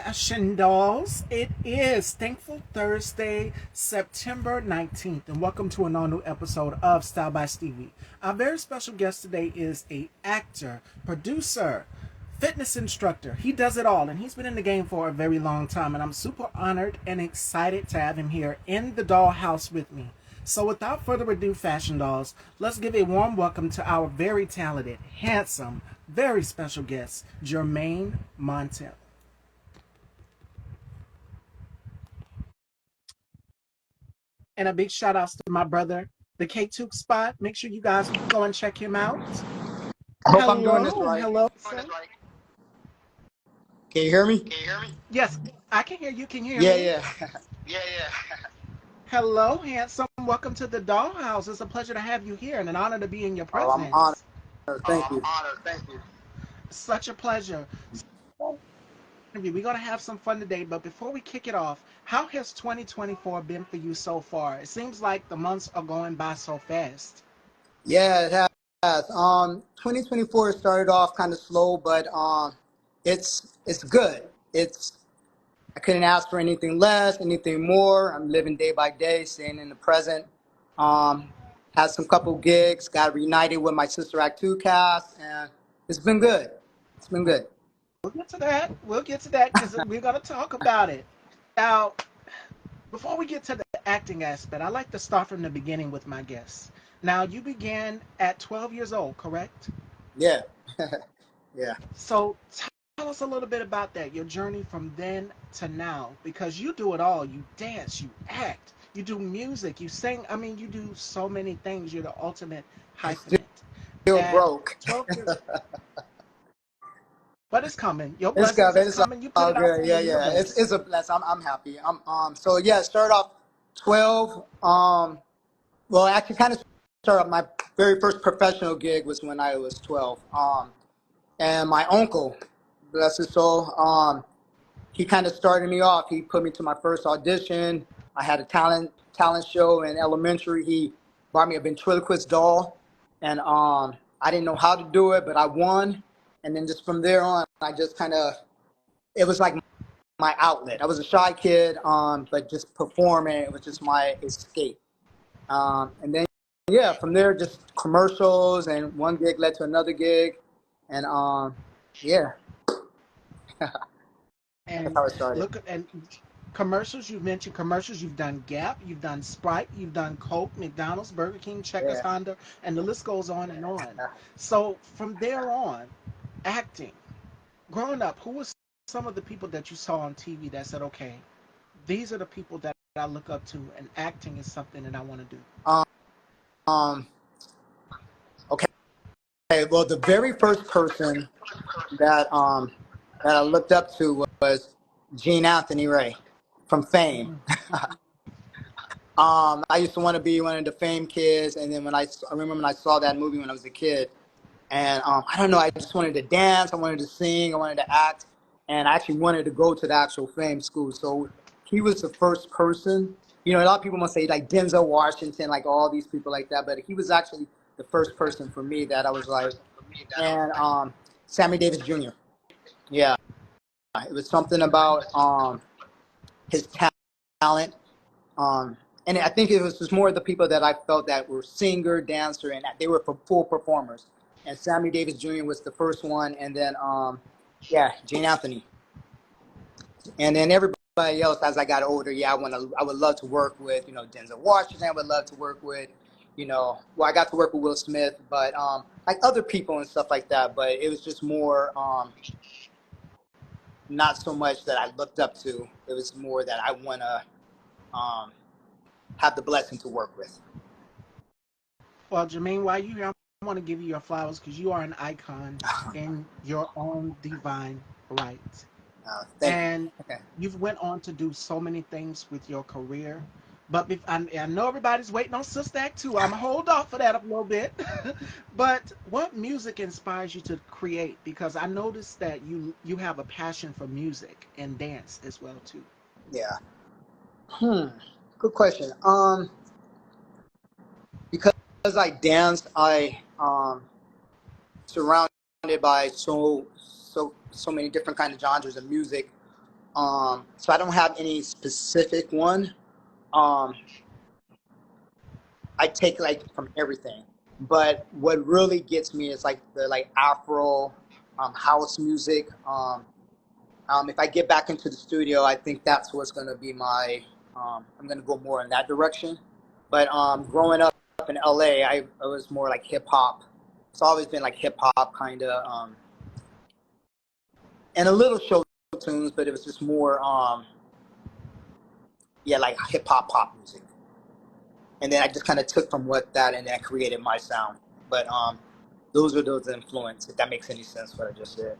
Fashion dolls. It is Thankful Thursday, September 19th, and welcome to an all new episode of Style by Stevie. Our very special guest today is a actor, producer, fitness instructor. He does it all, and he's been in the game for a very long time, and I'm super honored and excited to have him here in the dollhouse with me. So without further ado, fashion dolls, let's give a warm welcome to our very talented, handsome, very special guest, Jermaine Montel. And a big shout out to my brother, the K2 spot. Make sure you guys go and check him out. I hope I'm doing this Hello, right. hello, sir. Can you hear me? Yes, I can hear you. Can you hear Yeah, me? yeah. Hello, handsome. Welcome to the dollhouse. It's a pleasure to have you here and an honor to be in your Oh, I'm honored. presence. Thank you. Such a pleasure. We're going to have some fun today, but before we kick it off, how has 2024 been for you so far? It seems like the months are going by so fast. Yeah, it has. 2024 started off kind of slow, but it's good. It's I couldn't ask for anything less, anything more. I'm living day by day, staying in the present. Um, had some couple gigs, got reunited with my Sister Act 2 cast, and it's been good. It's been good. We'll get to that. We'll get to that because we're going to talk about it. Now, before we get to the acting aspect, I like to start from the beginning with my guests. Now, you began at 12 years old, correct? Yeah, yeah. So, tell us a little bit about that, your journey from then to now, because you do it all. You dance, you act, you do music, you sing. I mean, you do so many things. You're the ultimate hyphenate. Still At broke. 12 years, but it's coming. Your It's blessings good. is It's coming. You put all it out good. for the Yeah, yeah. universe. It's a bless. I'm happy. So yeah, start off 12. Well, actually, kind of start off. My very first professional gig was when I was 12. And my uncle, bless his soul, he kind of started me off. He put me to my first audition. I had a talent show in elementary. He bought me a ventriloquist doll, and I didn't know how to do it, but I won. And then just from there on, I just kind of it was like my outlet. I was a shy kid, but just performing, it was just my escape. And then, yeah, from there, just commercials, and one gig led to another gig, and yeah, that's And how it started. look and commercials. You've mentioned commercials. You've done Gap. You've done Sprite. You've done Coke, McDonald's, Burger King, Checkers, Yeah. Honda, and the list goes on and on. So from there on, acting. Growing up, who was some of the people that you saw on TV that said, "Okay, these are the people that I look up to, and acting is something that I want to do." Um, um, okay. Well, the very first person that that I looked up to was Gene Anthony Ray from Fame. Mhm. I used to want to be one of the Fame kids, and then I remember when I saw that movie when I was a kid, and I don't know, I just wanted to dance, I wanted to sing, I wanted to act, and I actually wanted to go to the actual Fame school. So he was the first person. You know, a lot of people must say like Denzel Washington, like all these people like that, but he was actually the first person for me that I was like, and Sammy Davis Jr. Yeah, it was something about his talent. Um, and I think it was just more of the people that I felt that were singer, dancer, and they were full performers. And Sammy Davis Jr. was the first one, and then yeah, Gene Anthony, and then everybody else as I got older. Yeah, I would love to work with Denzel Washington. I would love to work with well, I got to work with Will Smith, but like other people and stuff like that. But it was just more not so much that I looked up to. It was more that I want to um, have the blessing to work with. Well, Jermaine, while you here, I want to give you your flowers because you are an icon in your own divine right. Thank you. And you've went on to do so many things with your career. But I know everybody's waiting on Sister Act 2. I'm going to hold off for that a little bit. But what music inspires you to create? Because I noticed that you have a passion for music and dance as well too. Yeah. Hmm. Good question. Because I dance, I surrounded by so many different kind of genres of music. So I don't have any specific one. Um, I take like from everything, but what really gets me is like the like Afro, house music. If I get back into the studio, I think that's what's going to be my. I'm going to go more in that direction. But growing up in LA, I was more like hip hop. It's always been like hip hop kind of, and a little show tunes, but it was just more, yeah, like hip hop pop music. And then I just kind of took from what that, and then I created my sound. But those are those influence. If that makes any sense, what I just said.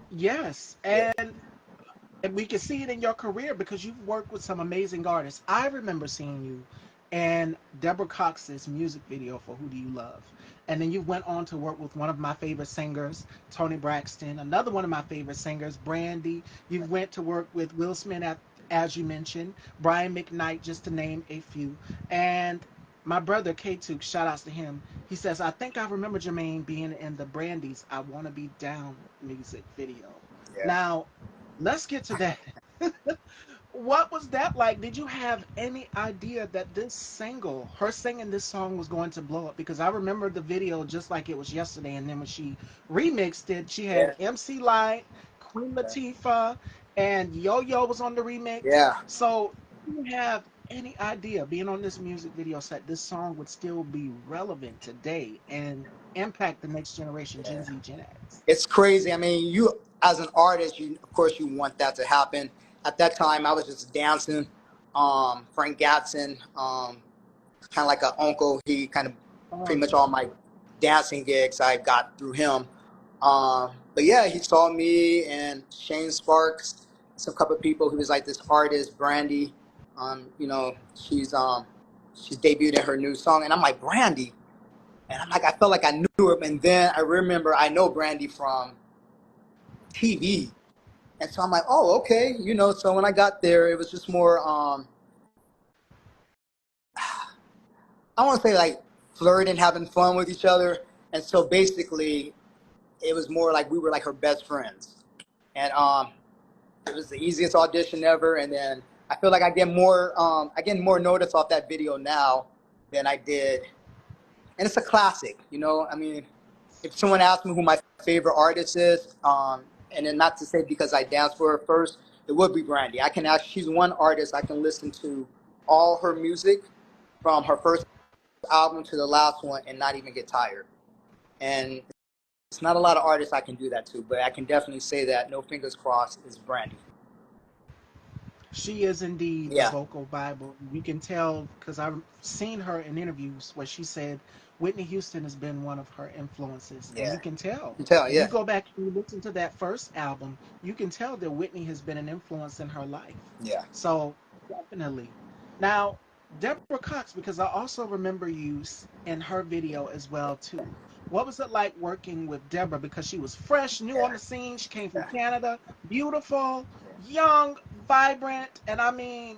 Yes, Yeah, and we can see it in your career because you've worked with some amazing artists. I remember seeing you in Deborah Cox's music video for Who Do You Love? And then you went on to work with one of my favorite singers, Tony Braxton, another one of my favorite singers, Brandy. You went to work with Will Smith, as you mentioned, Brian McKnight, just to name a few. And my brother K2, shout outs to him. He says, I think I remember Jermaine being in the Brandy's I Wanna Be Down music video. yeah, Now, let's get to that. What was that like? Did you have any idea that this single, her singing this song, was going to blow up? Because I remember the video just like it was yesterday. And then when she remixed it, she had yeah, MC Light, Queen Latifah, and Yo Yo was on the remix. yeah, So, do you have any idea, being on this music video set, this song would still be relevant today and impact the next generation, Gen yeah. Z, Gen X? It's crazy. I mean, you as an artist, you of course you want that to happen. At that time, I was just dancing. Frank Gatson, kind of like an uncle. He kind of pretty Oh, much all my dancing gigs I got through him. But yeah, he saw me and Shane Sparks, some couple of people. He was like this artist, Brandy. She's debuted her new song, and I'm like, Brandy. And I'm like, I felt like I knew her, and then I remember I know Brandy from TV, and so I'm like, oh, okay, So when I got there, it was just more, I want to say like flirting, having fun with each other, and so basically, it was more like we were like her best friends, and it was the easiest audition ever. And then I feel like I get more notice off that video now than I did, and it's a classic, I mean, if someone asked me who my favorite artist is, and then not to say because I danced for her first, it would be Brandy. She's one artist I can listen to all her music from her first album to the last one and not even get tired. And it's not a lot of artists I can do that to, but I can definitely say that No Fingers Crossed is Brandy. she is indeed the Yeah, vocal Bible. You can tell because I've seen her in interviews where she said Whitney Houston has been one of her influences. And yeah. you can tell. You can tell, If you yeah, go back and you listen to that first album, you can tell that Whitney has been an influence in her life. yeah, So, definitely. Now, Deborah Cox, because I also remember you in her video as well too. What was it like working with Deborah? Because she was fresh, new on yeah, the scene. She came from yeah, Canada, beautiful, young, vibrant, and I mean,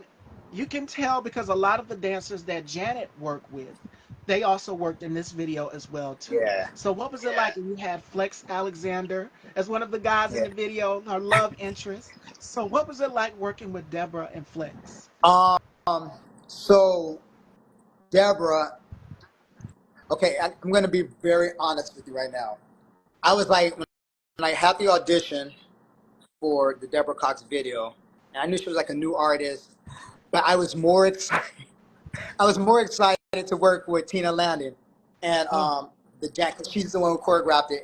you can tell because a lot of the dancers that Janet worked with, they also worked in this video as well too. yeah, So what was it like when you had Flex Alexander as one of the guys in yeah. the video, her love interest? So what was it like working with Deborah and Flex? Um, so Deborah, okay, I'm going to be very honest with you right now. I was like, when I had the audition for the Deborah Cox video, and I knew she was like a new artist, but I was more excited. I was more excited to work with Tina Landon and Oh, because she's the one who choreographed it,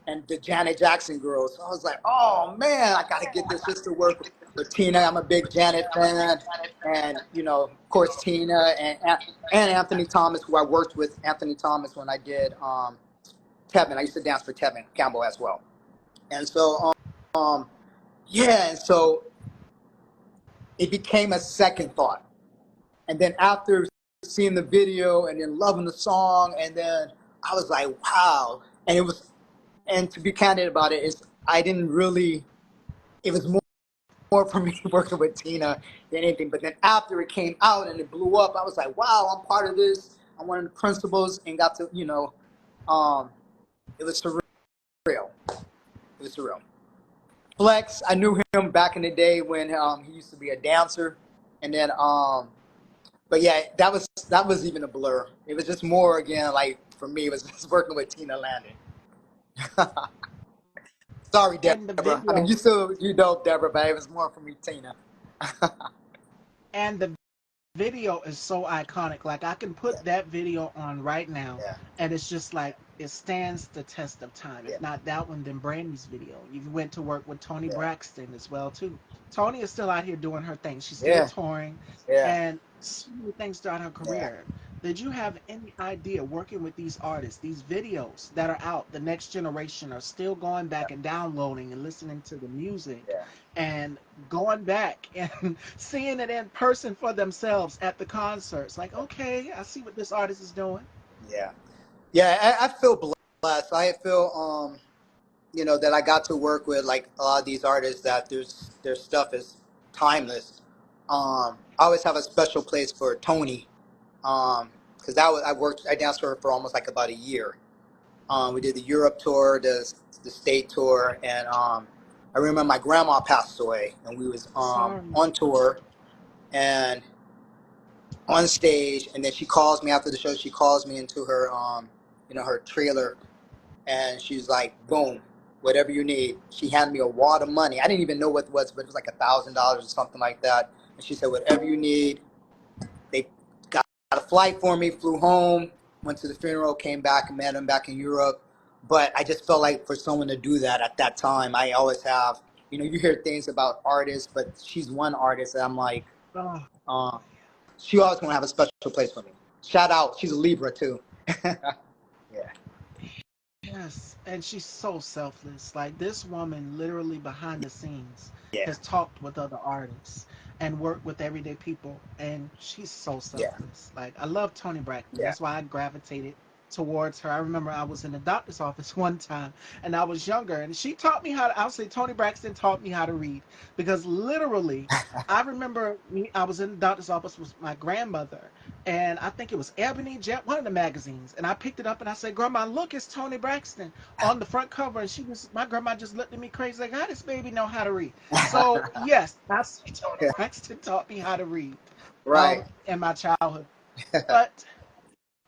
and the Janet Jackson girls. So I was like, oh man, I got to get this just to work with Tina. I'm a big Janet fan, and of course Tina and Anthony Thomas, who I worked with Anthony Thomas when I did Tevin. I used to dance for Tevin Campbell as well, and so yeah, and so it became a second thought. And then after seeing the video and then loving the song, and then I was like, wow. And to be candid about it, I didn't really, it was more for me working with Tina than anything. But then after it came out and it blew up, I was like, wow, I'm part of this. I'm one of the principals and got to, um, it was surreal. It was surreal. Flex, I knew him back in the day when he used to be a dancer, and then but yeah, that was even a blur. It was just more again like for me, it was just working with Tina Landon. Sorry, And the Deborah. I mean, video, you know Deborah, but it was more for me, Tina. and the video is so iconic. Like I can Yeah, put that video on right now, yeah, and it's just like it stands the test of time. yeah, If not that one, then Brandy's video. You went to work with Tony yeah, Braxton as well too. Tony is still out here doing her thing. She's still yeah, touring, yeah, and so many things throughout her yeah, career. Did you have any idea working with these artists, these videos that are out, the next generation are still going back and downloading and listening to the music yeah, and going back and seeing it in person for themselves at the concerts? Like, okay, I see what this artist is doing. yeah, yeah. I feel blessed. I feel that I got to work with like a lot of these artists that their stuff is timeless. I always have a special place for Tony, because I danced for her for almost like about a year. We did the Europe tour, the state tour, and I remember my grandma passed away, and we was Sorry. on tour and on stage, and then she calls me after the show. She calls me into her her trailer, and she's like, "Boom, whatever you need." She handed me a wad of money. I didn't even know what it was, but it was like $1,000 or something like that. And she said, "Whatever you need." They got a flight for me, flew home, went to the funeral, came back and met him back in Europe. But I just felt like for someone to do that at that time, I always have, you hear things about artists, but she's one artist that I'm like, Oh, uh, she always going to have a special place for me. Shout out, she's a Libra too. Yeah, yes, and she's so selfless. Like this woman, literally behind the scenes, yeah, has talked with other artists and worked with everyday people, and she's so yeah, selfless. Like I love Tony Braxton. yeah. That's why I gravitated towards her. I remember I was in the doctor's office one time, and I was younger, and she taught me how to. I'll say Tony Braxton taught me how to read because literally, I remember I was in the doctor's office with my grandmother, and I think it was Ebony Jet, one of the magazines. And I picked it up and I said, "Grandma, look, it's Tony Braxton on the front cover." And my grandma just looked at me crazy, like, "How does baby know how to read?" So yes, that's Tony Yeah, Braxton taught me how to read, right. in my childhood. But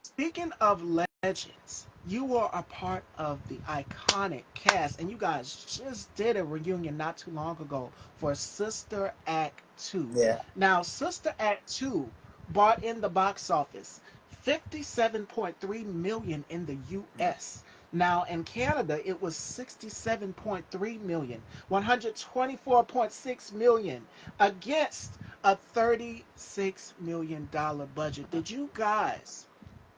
speaking of legends, you were a part of the iconic cast, and you guys just did a reunion not too long ago for Sister Act 2. Yeah, Now, Sister Act 2 brought in the box office 57.3 million in the US. Now in Canada it was 67.3 million, 124.6 million against a $36 million budget. Did you guys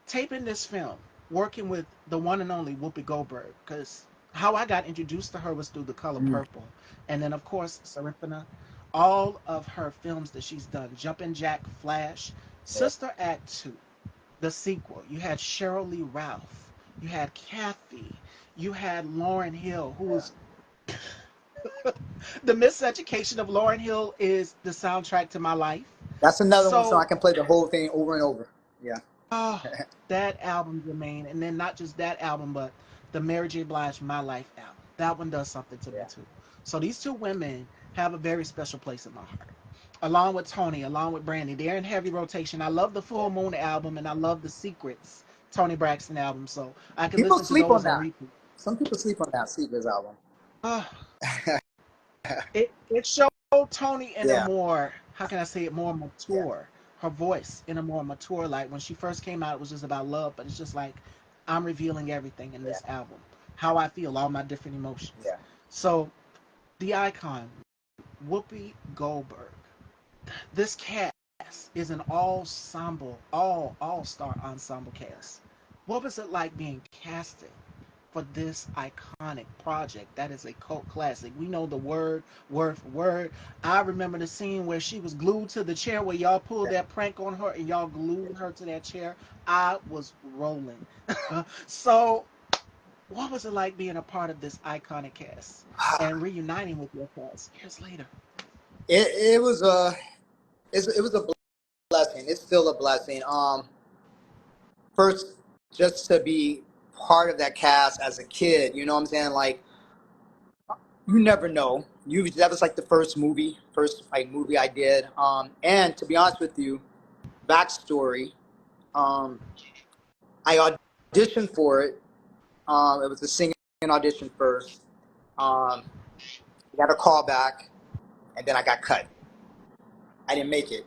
taping this film, working with the one and only Whoopi Goldberg, because how I got introduced to her was through The Color mm, Purple, and then of course Serifina, all of her films that she's done, Jumpin' Jack Flash, yeah. Sister Act 2, the sequel. You had Cheryl Lee Ralph, you had Kathy, you had Lauren Hill, who Yeah. was the miseducation of Lauren Hill is the soundtrack to my life. That's another one, so I So can play the whole thing over and over. Yeah, oh, that album, Jermaine, and then not just that album, but the Mary J. Blige My Life album. That one does something to me yeah, too. So these two women have a very special place in my heart. Along with Tony, along with Brandy, they're in heavy rotation. I love the yeah. Full Moon album, and I love the Secrets Tony Braxton album. So I can People listen to sleep on those on that. repeat. Some people sleep on that Seekers album. Oh, it showed Tony in a Yeah, more, how can I say it, more yeah, mature. Her voice in a more mature light. When she first came out, it was just about love, but it's just like I'm revealing everything in yeah, this album, how I feel, all my different emotions. yeah. So the icon, Whoopi Goldberg. This cast is an ensemble, all star ensemble cast. What was it like being casted for this iconic project that is a cult classic? We know the word for word. I remember the scene where she was glued to the chair where y'all pulled that prank on her and y'all glued her to that chair. I was rolling. So, what was it like being a part of this iconic cast and reuniting with your cast years later? It was it was a blessing. It's still a blessing. First, just to be part of that cast as a kid, you know what I'm saying? Like, you never know. you that was like the first like movie I did. And to be honest with you, backstory, um, I auditioned for it. It was a singing audition first. Um, I got a call back, and then I got cut. I didn't make it.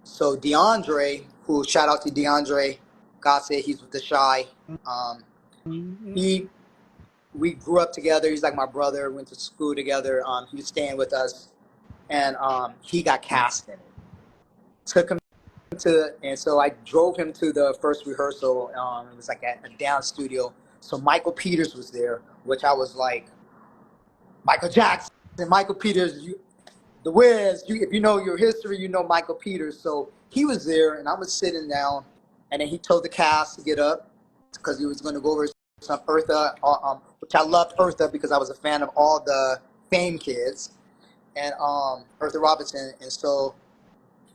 So DeAndre, who shout out to DeAndre, God said he's with the Shy. Um, Mm-hmm. he we grew up together. He's like my brother. Went to school together. He was staying with us, and he got cast in it. Took him and so I drove him to the first rehearsal. It was like at a dance studio. So Michael Peters was there, which I was like, Michael Jackson, Michael Peters, the Wiz. If you know your history, you know Michael Peters. So he was there, and I was sitting down, and then he told the cast to get up because he was going to go over some Eartha, which I loved Eartha because I was a fan of all the Fame kids and Eartha Robinson, and so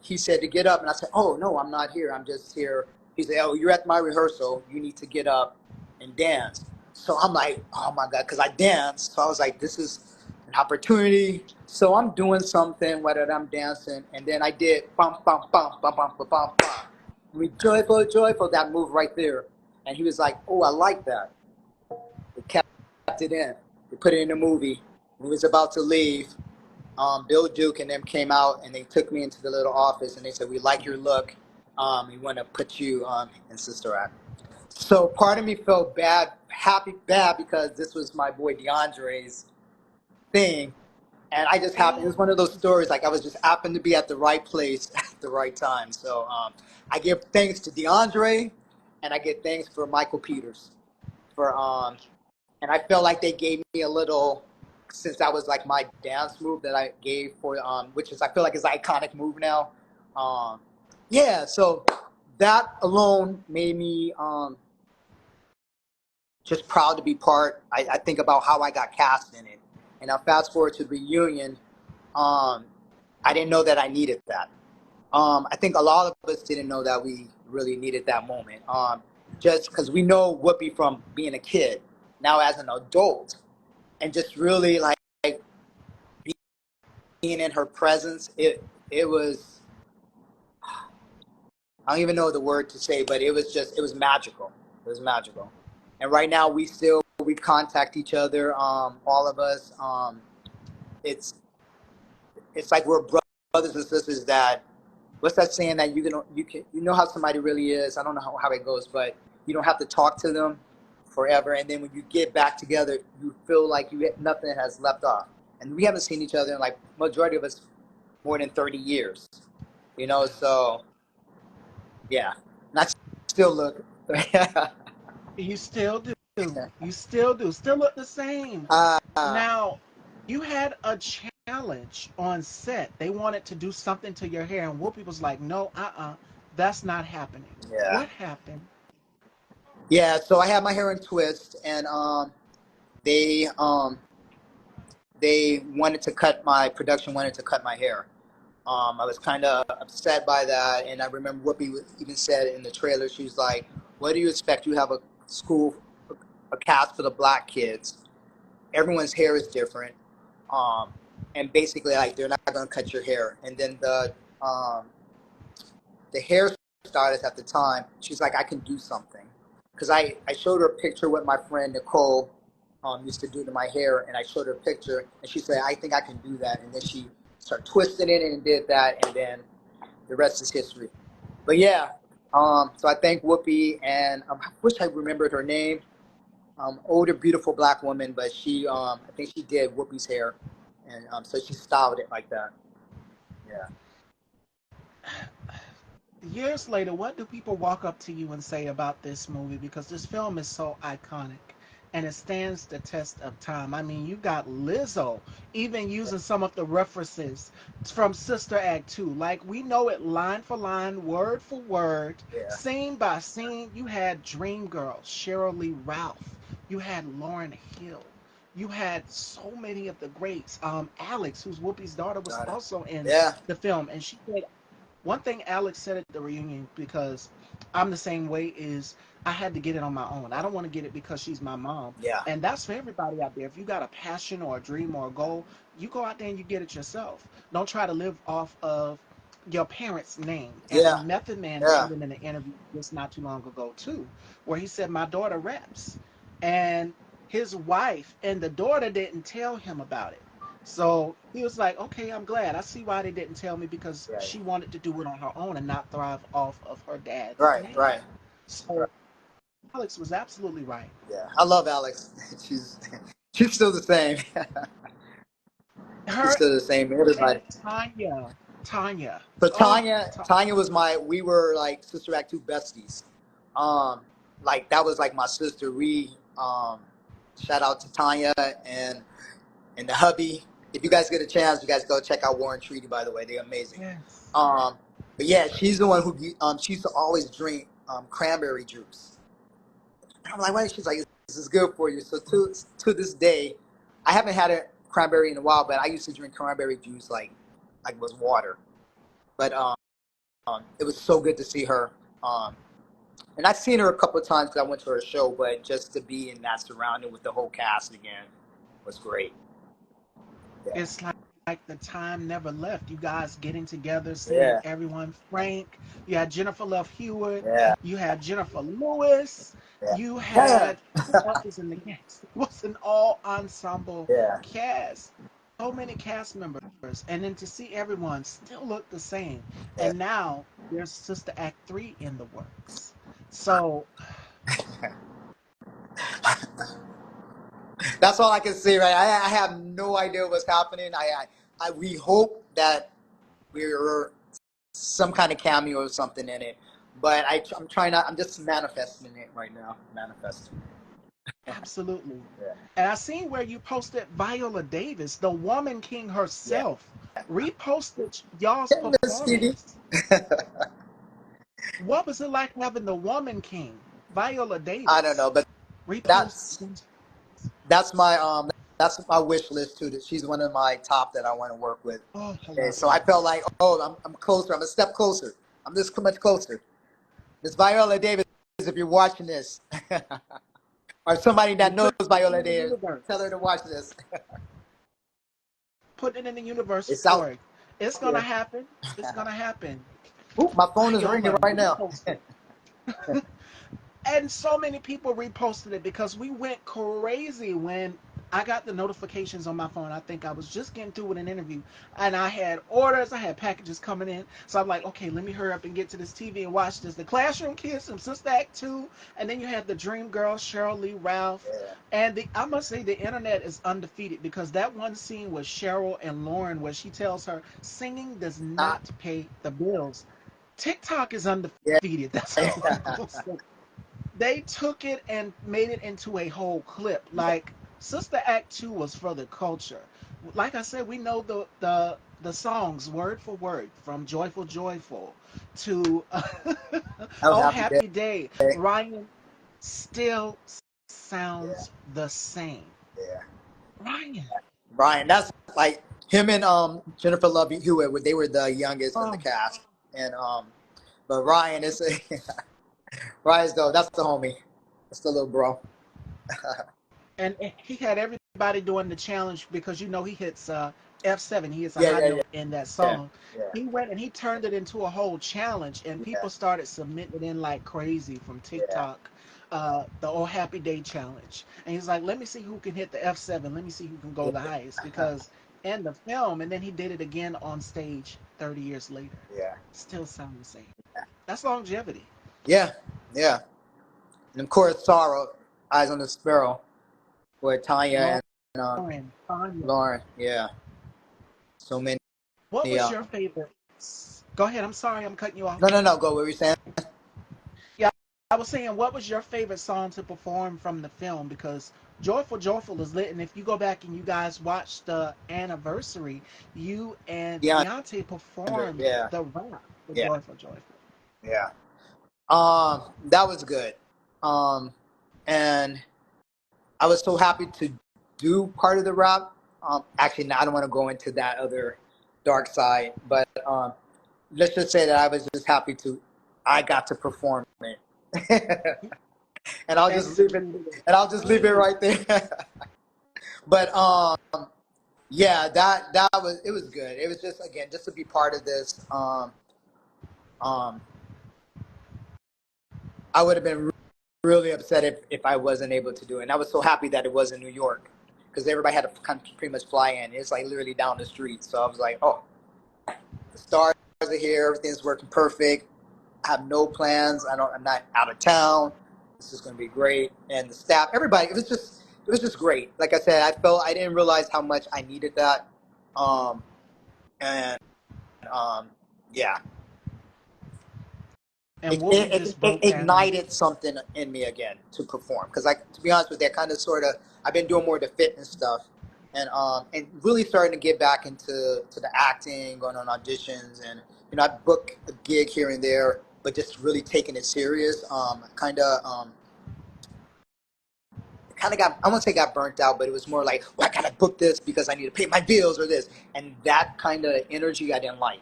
he said to get up, and I said, "Oh no, I'm not here. I'm just here." He said, "Oh, you're at my rehearsal. You need to get up and dance." So I'm like, "Oh my god," because I danced. So I was like, "This is an opportunity." So I'm doing something, whether I'm dancing, and then I did bum bum bum bum bum bum bum bum. We joyful, joyful. That move right there, and he was like, "Oh, I like that." They kept it in. They put it in the movie. When he was about to leave, Bill Duke and them came out and they took me into the little office and they said, "We like your look. We want to put you in Sister Act." So part of me felt bad, bad because this was my boy DeAndre's thing. And I just happened, it was one of those stories, like I was just happened to be at the right place at the right time. So I give thanks to DeAndre and I give thanks for Michael Peters for and I felt like they gave me a little, since that was like my dance move that I gave for which is I feel like is an iconic move now. Um, yeah, so that alone made me just proud to be part. I think about how I got cast in it, and now fast forward to the reunion. Um, I didn't know that I needed that. I think a lot of us didn't know that we really needed that moment. Just because we know Whoopi from being a kid, now as an adult, and just really like being in her presence, it was, I don't even know the word to say, but it was magical. It was magical. And right now we contact each other, all of us. It's it's like we're brothers and sisters. That what's that saying that you know how somebody really is. I don't know how it goes, but you don't have to talk to them forever. And then when you get back together, you feel like nothing has left off. And we haven't seen each other in like majority of us more than 30 years. So yeah, and I still look. You still do. You still do. Still look the same. uh, Now, you had a challenge on set. They wanted to do something to your hair, and Whoopi was like, "No, that's not happening." yeah, What happened? yeah. So I had my hair in twist, and they they wanted to cut my production wanted to cut my hair. I was kind of upset by that, and I remember Whoopi even said in the trailer, she was like, "What do you expect? You have a school, a cast for the black kids. Everyone's hair is different, um, and basically, like they're not going to cut your hair." And then um, the hairstylist at the time, she's like, "I can do something," because I showed her a picture with my friend Nicole. Used to do to my hair, and I showed her a picture, and she said, "I think I can do that." And then she started twisting it and did that, and then the rest is history. But yeah, so I thank Whoopi, and I wish I remembered her name. Older, beautiful black woman, but I think she did Whoopi's hair, and so she styled it like that. Yeah. Years later, what do people walk up to you and say about this movie? Because this film is so iconic and it stands the test of time. I mean, you got Lizzo even using some of the references from Sister Act 2. Like, we know it line for line, word for word, Yeah. scene by scene. You had Dreamgirls, Cheryl Lee Ralph. You had Lauren Hill. You had so many of the greats. Alex, who's Whoopi's daughter, was Got it. also in Yeah. the film, and she said One thing Alex said at the reunion, because I'm the same way, is I had to get it on my own. I don't want to get it because she's my mom. Yeah. And that's for everybody out there. If you got a passion or a dream or a goal, you go out there and you get it yourself. Don't try to live off of your parents' name. Yeah. And Method Man Yeah. said it in an interview just not too long ago too, where he said my daughter raps, and his wife and the daughter didn't tell him about it. So he was like, okay, I'm glad. I see why they didn't tell me, because Right. she wanted to do it on her own and not thrive off of her dad's Right. name. Right. Right. So Alex was absolutely right. Yeah. I love Alex. She's she's still the same. She's Her still the same. Everybody. and Tanya. Tanya. So Oh, Tanya was we were like Sister Act 2 besties. Um, like that was like my sister. Shout out to Tanya and the hubby. If you guys get a chance, you guys go check out Warren Treaty. By the way, they're amazing. yes. Um, but yeah, she's the one who she used to always drink cranberry juice. And I'm like, why? She's like, this is good for you. So to this day, I haven't had a cranberry in a while, but I used to drink cranberry juice like it was water. But it was so good to see her. And I've seen her a couple of times because I went to her show, but just to be in that surrounding with the whole cast again was great. Yeah. It's like the time never left. You guys getting together, seeing Yeah. everyone. Frank, you had Jennifer Love Hewitt, Yeah. you had Jennifer Lewis, Yeah. you Yeah. had, who else was in the cast? It was an all ensemble Yeah. cast. So many cast members. And then to see everyone still look the same. Yeah. And now there's Sister Act 3 in the works. So That's all I can say, right? I have no idea what's happening. We hope that we're some kind of cameo or something in it. But I'm trying not. I'm just manifesting it right now. Manifesting. absolutely. Yeah. And I seen where you posted Viola Davis, the woman king Yeah. herself, reposted y'all's Yeah, Miss Stevie. performance. What was it like having the woman king, Viola I don't know, Davis, but repost? that's that's my that's my wish list too. That she's one of my top that I want to work with. Oh, I And love so I her. felt like, oh, I'm closer. I'm a step closer. I'm this much closer. Miss Viola Davis, if you're watching this, or somebody You're that knows putting it Viola in the Davis, tell her universe. to watch this. Putting it in the universe It's for out it. It's gonna here. happen. It's gonna happen. Ooh, my phone is ringing Viola right now. reposted. And so many people reposted it because we went crazy when I got the notifications on my phone. I think I was just getting through with an interview, and I had orders, I had packages coming in. So I'm like, okay, let me hurry up and get to this TV and watch this. The Classroom Kids from Sister Act 2, and then you had the Dream Girl, Cheryl Lee Ralph. Yeah. And I must say, the internet is undefeated, because that one scene with Cheryl and Lauren where she tells her singing does Not, not pay the bills. TikTok is yeah. undefeated. That's all I'm going to say. They took it and made it into a whole clip. Like Sister Act 2 was for the culture. Like I said, we know the songs word for word, from Joyful Joyful to That was a Oh happy Happy Day. day. Ryan still Yeah. sounds the same. Yeah. Ryan. Brian, that's like him and Jennifer Love Hewitt. They were the youngest in the Oh, cast, and but Ryan is Ryan's though. That's the homie. That's the little bro. and he had everybody doing the challenge, because he hits F7. He hits a Yeah, high yeah, yeah, note in that yeah, song. yeah, He went and he turned it into a whole challenge, and yeah, people started submitting it in like crazy from yeah, TikTok. The Oh Happy Day challenge, and he's like, "Let me see who can hit the F7. Let me see who can go the highest." Because in the film, and then he did it again on stage 30 years later, yeah, still sound the same. That's longevity. yeah, yeah. And of course, Sorrow, Eyes on the Sparrow, with Tanya and Lauren, Tanya, Lauren. Yeah, so many. what was Uh, your favorite? Go ahead. I'm sorry, I'm cutting you off. no, no, no. Go. What were you saying? Yeah, I was saying, what was your favorite song to perform from the film? Because Joyful Joyful is lit, and if you go back and you guys watch the anniversary, you and Yeah, Beyonce under. performed Yeah, the rap for yeah, Joyful Joyful. yeah. That was good. Um, and I was so happy to do part of the rap. Actually, no, I don't want to go into that other dark side, but let's just say that I was just happy I got to perform it. And I'll just leave it, Executed. and I'll just leave it Right. right there. But yeah, that was, it was good. It was just, again, just to be part of this. Um, I would have been really upset if I wasn't able to do it. And I was so happy that it was in New York because everybody had to kind of pretty much fly in. It's like literally down the street. So I was like, oh, the stars are here. Everything's working perfect. I have no plans. I'm not out of town. This is going to be great. And the staff, everybody, it was just great. Like I said, I didn't realize how much I needed that. Um, and yeah, And what we just it broke down. ignited something in me again to perform. Because, like, to be honest with you, I kind of sort of, I've been doing more of the fitness stuff, and really starting to get back to the acting, going on auditions, and I book a gig here and there, but just really taking it serious. Kind of got, I won't say got burnt out, but it was more like, well, I gotta book this because I need to pay my bills or this, and that kind of energy I didn't like.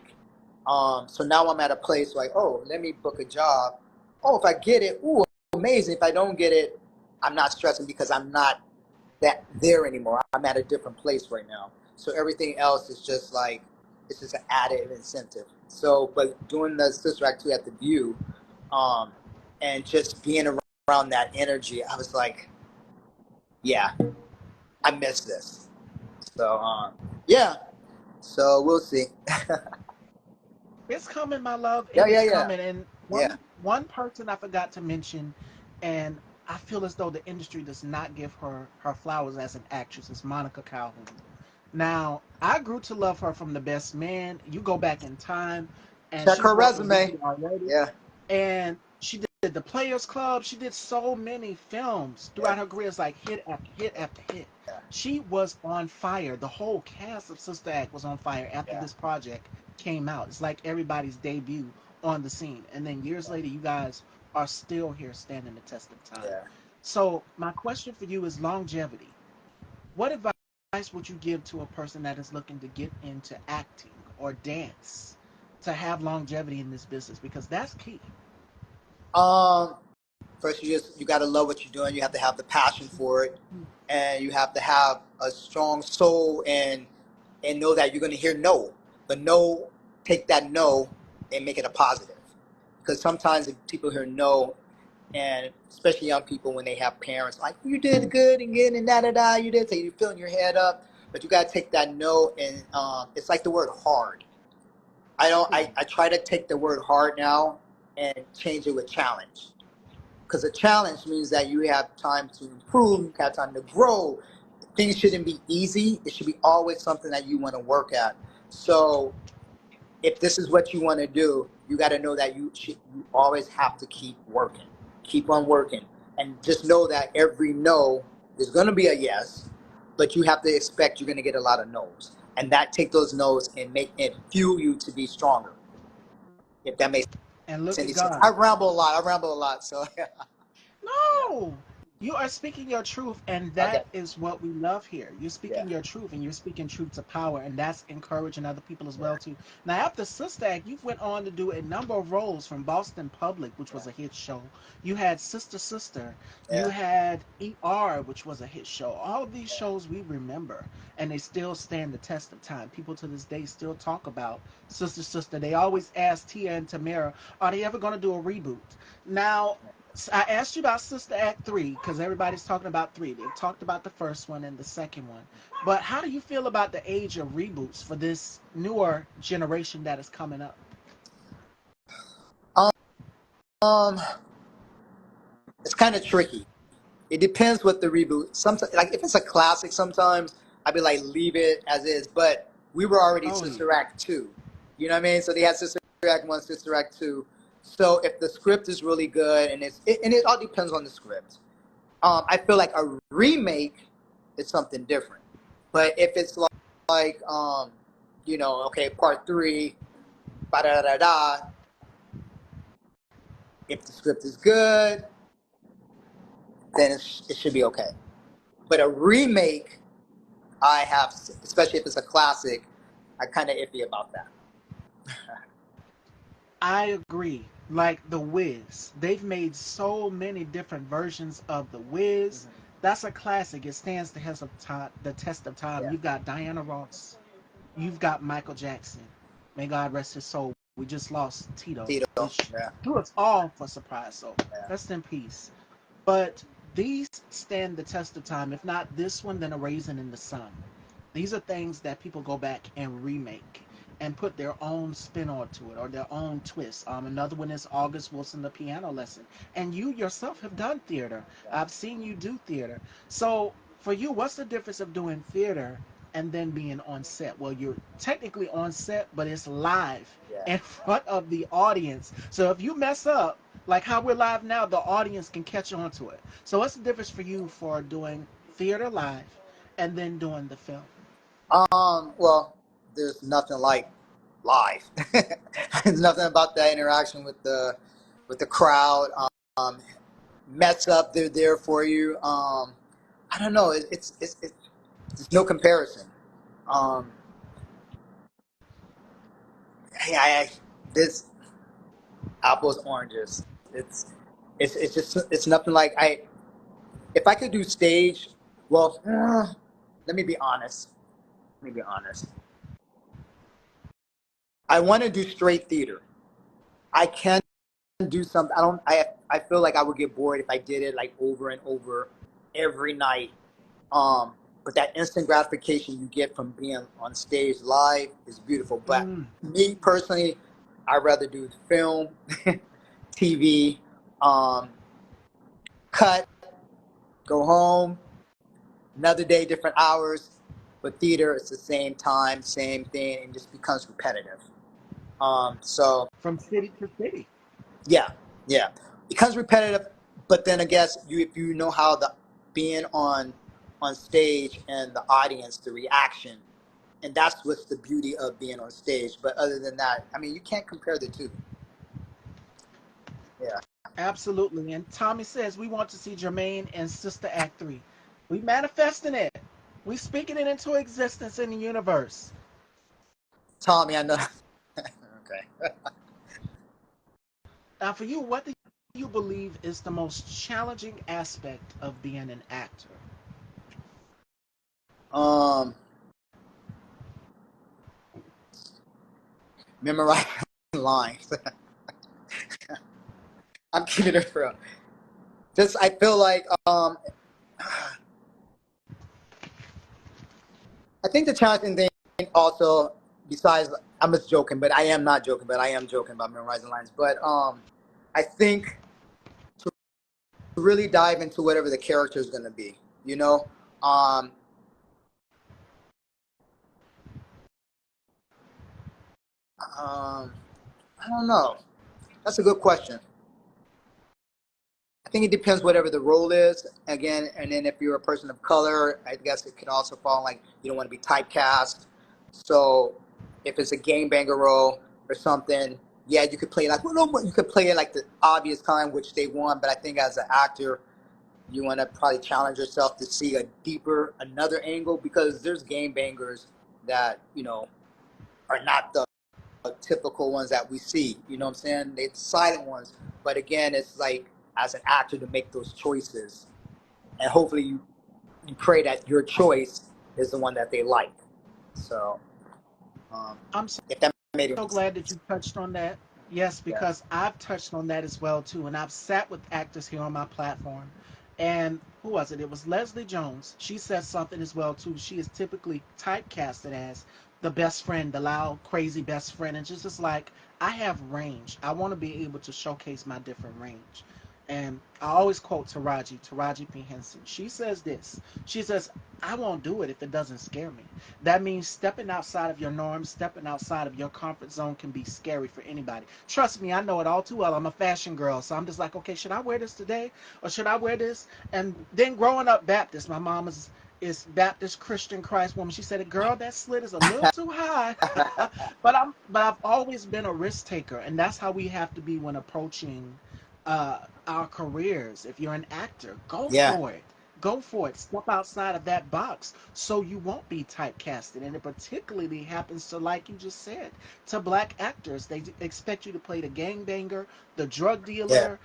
So now I'm at a place like, oh, let me book a job. Oh, if I get it, ooh, amazing. If I don't get it, I'm not stressing because I'm not that there anymore. I'm at a different place right now. So everything else is just like, it's just an added incentive. So, but doing the Sister Act 2 at the View, um, and just being around that energy, I was like, yeah, I miss this. So, yeah. So we'll see. It's coming, my love. Yeah, It yeah, is yeah, coming. And yeah. one person I forgot to mention, and I feel as though the industry does not give her flowers as an actress, is Monica Calhoun. Now, I grew to love her from The Best Man. You go back in time, and Check she's her worked with resume. Ricky already. Yeah, And she did the Players Club. She did so many films yeah, throughout her career. It's like hit after hit after hit. yeah, She was on fire. The whole cast of Sister Act was on fire after yeah, this project came out. It's like everybody's debut on the scene. And then years later, you guys are still here standing the test of time. yeah. So, my question for you is longevity. What advice would you give to a person that is looking to get into acting or dance to have longevity in this business? Because that's key. Um, First, you got to love what you're doing. You have to have the passion for it, and you have to have a strong soul, and know that you're going to hear no, but no, take that no and make it a positive. Because sometimes if people hear no, and especially young people when they have parents like you did good and good and da da da, you did, so you're filling your head up, but you got to take that no, and it's like the word hard. I don't. True. I try to take the word hard now and change it with challenge, because a challenge means that you have time to improve, you have time to grow. Things shouldn't be easy. It should be always something that you want to work at. So if this is what you want to do, you got to know that you always have to keep working, keep on working, and just know that every no is going to be a yes, but you have to expect you're going to get a lot of no's, and that take those no's and make it fuel you to be stronger. If that makes And look any at sense, I God. ramble a lot. I ramble a lot. So yeah, No, you are speaking your truth, and okay, that is what we love here. You're yeah, speaking your truth, and you're speaking truth to power, and that's encouraging other people as yeah, well too. Now, after Sister Act, you've went on to do a number of roles from Boston Public, which yeah, was a hit show. You had Sister Sister. You yeah, had ER, which was a hit show. All of these yeah. shows we remember, and they still stand the test of time. People to this day still talk about Sister Sister. They always ask Tia and Tamara, are they ever going to do a reboot? Now, I asked you about Sister Act 3 because everybody's talking about 3. They've talked about the first one and the second one. But how do you feel about the age of reboots for this newer generation that is coming up? Um, it's kind of tricky. It depends what the reboot. Sometimes, like if it's a classic, sometimes I'd be like, leave it as is. But we were already Oh, yeah. Sister Act 2. You know what I mean? So they had Sister Act 1, Sister Act 2. So if the script is really good, and it all depends on the script. I feel like a remake is something different. But if it's like okay, part three, da da da da. If the script is good, then it should be okay. But a remake, I have, especially if it's a classic, I kind of iffy about that. I agree. Like The Wiz, they've made so many different versions of The Wiz. Hmm. That's a classic. It stands the test of time. The test of time. Yeah, You've got Diana Ross. You've got Michael Jackson. May God rest his soul. We just lost Tito, Tito. which Yeah, threw us all for surprise. So yeah, rest in peace. But these stand the test of time. If not this one, then A Raisin in the Sun. These are things that people go back and remake and put their own spin onto it or their own twist. Another one is August Wilson, The Piano Lesson. And you yourself have done theater. yeah. I've seen you do theater. So for you, what's the difference of doing theater and then being on set? Well, you're technically on set, but it's live Yeah. in front of the audience. So if you mess up, like how we're live now, the audience can catch on to it. So what's the difference for you for doing theater live and then doing the film? Well, there's nothing like live. There's nothing about that interaction with the crowd. Um, Mess up, they're there for you. I don't know. It's there's no comparison. Um, I this apples oranges. It's it's just it's nothing like I. If I could do stage, well, let me be honest. Let me be honest. I want to do straight theater. I can do something. I don't. I feel like I would get bored if I did it like over and over every night. Um, but that instant gratification you get from being on stage live is beautiful. But Mm. me personally, I'd rather do film, TV, um, cut, go home, another day, different hours. But theater, it's the same time, same thing, and just becomes repetitive. So From city to city. yeah, yeah, becomes repetitive. But then I guess you, if you know how the being on stage and the audience, the reaction, and that's what's the beauty of being on stage. But other than that, I mean, you can't compare the two. Yeah, Absolutely. And Tommy says we want to see Jermaine and Sister Act 3. We manifesting it. We speaking it into existence in the universe. Tommy, I know. Okay. Now for you, what do you believe is the most challenging aspect of being an actor? Um, Memorize lines. I'm keeping it real. Just I feel like I think the challenging thing also, besides, I'm just joking, but I am not joking, but I am joking about memorizing lines. But I think to really dive into whatever the character is going to be, you know, um, um, I don't know. That's a good question. I think it depends whatever the role is. Again, and then if you're a person of color, I guess it could also fall like you don't want to be typecast. So if it's a game banger role or something, yeah, you could play like well, no, you could play it like the obvious kind, which they want. But I think as an actor, you want to probably challenge yourself to see a deeper, another angle because there's game bangers that are not the typical ones that we see. You know what I'm saying? They're the silent ones. But again, it's like as an actor to make those choices, and hopefully you pray that your choice is the one that they like. So um, I'm so if that made any glad that sense, you touched on that. Yes, yeah, because I've touched on that as well too, and I've sat with actors here on my platform. And who was it? It was Leslie Jones. She says something as well too. She is typically typecasted as the best friend, the loud, crazy best friend, and just like I have range. I want to be able to showcase my different range. And I always quote Taraji P. Henson. She says this. She says, I won't do it if it doesn't scare me. That means stepping outside of your norms, stepping outside of your comfort zone can be scary for anybody. Trust me, I know it all too well. I'm a fashion girl, so I'm just like, okay, should I wear this today or should I wear this? And then growing up Baptist, my mom is Baptist Christian Christ woman. She said, "Girl, that slit is a little too high." But I've always been a risk taker, and that's how we have to be when approaching our careers. If you're an actor, go yeah, for it. Go for it. Step outside of that box so you won't be typecasted. And it particularly happens to, like you just said, to black actors. They expect you to play the gangbanger, the drug Yeah, dealer,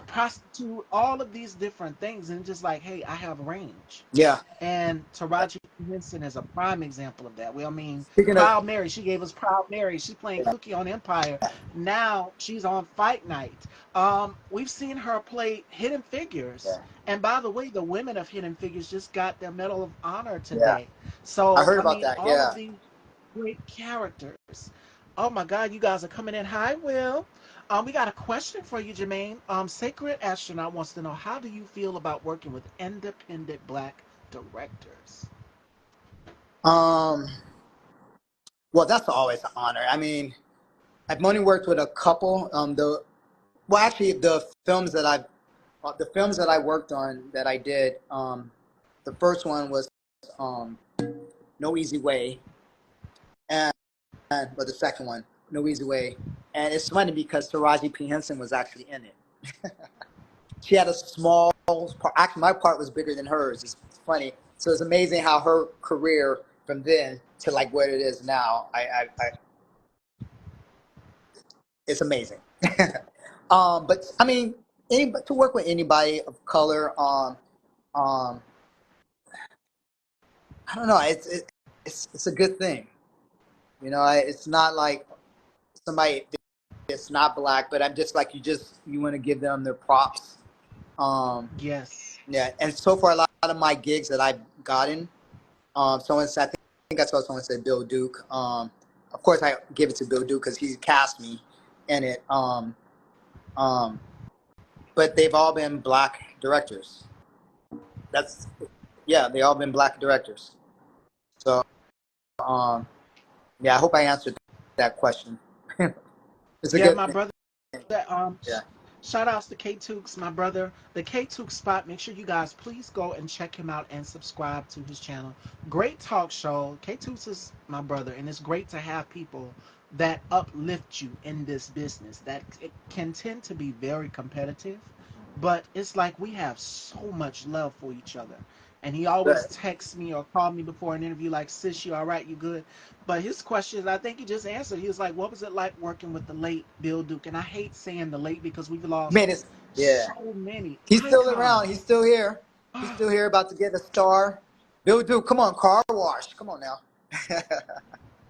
prostitute, all of these different things. And just like, hey, I have range. yeah. And Taraji Henson is a prime example of that. Well, I mean, Speaking of, Proud Mary, she gave us Proud Mary. She's playing yeah, Cookie on Empire. Now she's on Fight Night. We've seen her play Hidden Figures. yeah, And by the way, the women of Hidden Figures just got their Medal of Honor yeah. today. I So, heard I about mean, that. all of Yeah. these great characters. Oh my God, you guys are coming in. Hi, Will. We got a question for you, Jermaine. Sacred Astronaut wants to know, how do you feel about working with independent black directors? Um. Well, that's always an honor. I mean, I've only worked with a couple. Actually, the films that I worked on that I did. The first one was um, No Easy Way, and but the second one, No Easy Way, and it's funny because Taraji P Henson was actually in it. She had a small part. Actually, my part was bigger than hers. It's funny. So it's amazing how her career from then to like what it is now. It's amazing. But I mean, to work with anybody of color, um, I don't know. It's a good thing. It's not like somebody that's not black, but I'm just like you want to give them their props. Um, Yes. yeah, and so far a lot of my gigs that I've gotten, someone said, I think I saw someone say Bill Duke. Of course I give it to Bill Duke because he cast me in it. Um, but they've all been black directors. That's Yeah, they all been black directors. So um, yeah, I hope I answered that question. It's a Yeah, good my thing. brother, Yeah. shout outs to K Tukes, my brother. The K Tukes spot. Make sure you guys please go and check him out and subscribe to his channel. Great talk show. K Tukes is my brother, and it's great to have people that uplift you in this business. That it can tend to be very competitive, but it's like we have so much love for each other. And he always Good. texts me or call me before an interview like, sis, you all right? You good? But his question, I think he just answered. He was like, "What was it like working with the late Bill Duke?" And I hate saying the late because we've lost Man, yeah. so many He's still around. He's icons. still here. He's still here, about to get a star. Bill Duke, come on, car wash. Come on now.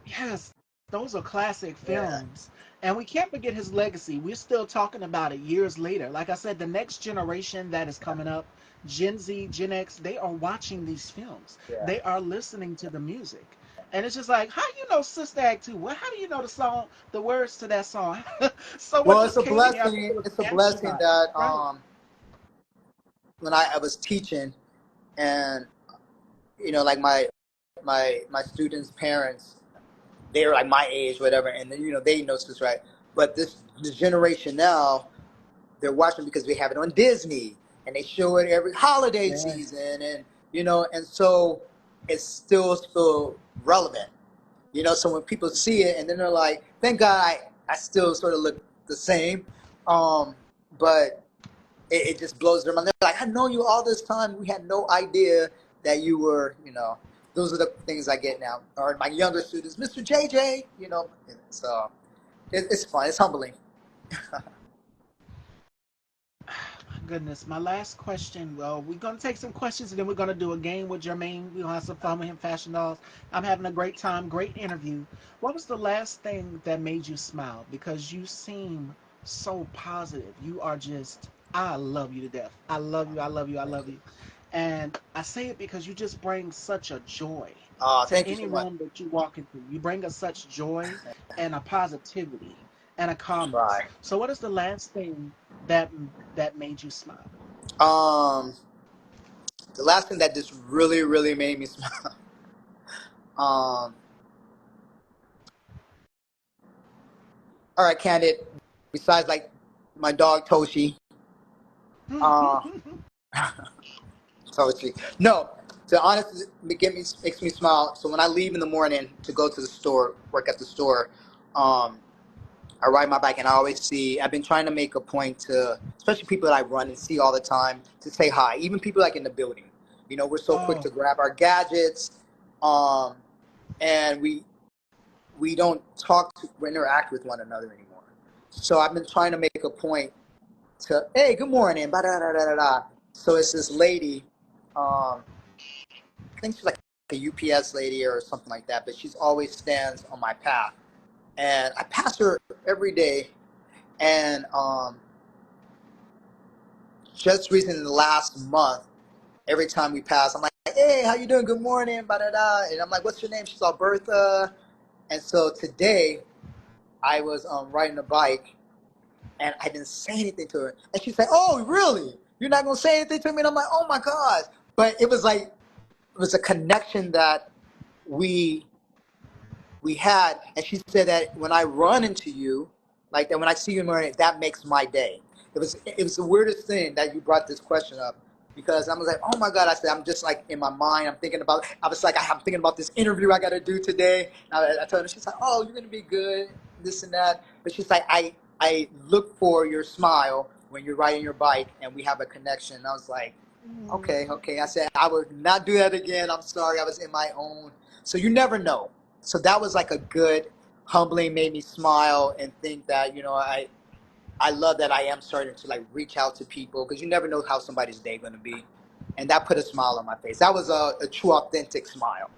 Yes, those are classic Yeah, films. And we can't forget his legacy. We're still talking about it years later. Like I said, the next generation that is coming up, Gen Z, Gen X, they are watching these films. yeah. They are listening to the music. And it's just like, how do you know Sister Act 2? Well, how do you know the song, the words to that song? Someone Well, it's just a came in here, I think it blessing. was It's a blessing Astronaut. that Right. when I was teaching, and like my students' parents, they were like my age, whatever, and then they know this, right? But this generation now, they're watching because we have it on Disney, and they show it every holiday Yes. season, and and so it's still relevant. So when people see it, and then they're like, "Thank God, I still sort of look the same," um, but it just blows their mind. They're like, "I know you all this time. We had no idea that you were." Those are the things I get now. Or my younger students, Mr. JJ. So it's fun. It's humbling. Goodness, my last question. Well, we're gonna take some questions and then we're gonna do a game with Jermaine. We're gonna have some fun with him, Fashion Dolls. I'm having a great time, great interview. What was the last thing that made you smile? Because you seem so positive. You are just, I love you to death. I love you, I love you, I Thank love you. you. And I say it because you just bring such a joy to Thank you any so much. room that you walk into. You bring us such joy and a positivity and a calmness. Try. So what is the last thing that that made you smile? Um, the last thing that just really, really made me smile. Um, all right, Candid. Besides, like my dog Toshi. Uh, Toshi. No, to honestly makes me smile. So when I leave in the morning to go to the store, work at the store, um, I ride my bike and I always see. I've been trying to make a point to, especially people that I run and see all the time, to say hi. Even people like in the building. You know, we're so quick Oh, to grab our gadgets, um, and we don't talk to or interact with one another anymore. So I've been trying to make a point to, hey, good morning, da da da da da. So it's this lady, I think she's like a UPS lady or something like that, but she's always stands on my path, and I pass her every day. And just recently, in the last month, every time we pass, I'm like, hey, how you doing? Good morning, da da da. And I'm like, what's your name? She's all Bertha. And so today, I was riding a bike, and I didn't say anything to her. And she's like, oh, really? You're not gonna say anything to me? And I'm like, oh my gosh. But it was like it was a connection that we we had, and she said that when I run into you, like that when I see you in the morning, that makes my day. It was the weirdest thing that you brought this question up, because I was like, oh my god, I said I'm just like in my mind, I'm thinking about. I was like, I'm thinking about this interview I got to do today. And I told her, she's like, oh, you're gonna be good, this and that. But she's like, I look for your smile when you're riding your bike, and we have a connection. And I was like, okay, okay. I said I would not do that again. I'm sorry, I was in my own. So you never know. So that was like a good, humbling, made me smile and think that, I love that I am starting to like reach out to people, because you never know how somebody's day going to be. And that put a smile on my face. That was a true, authentic smile.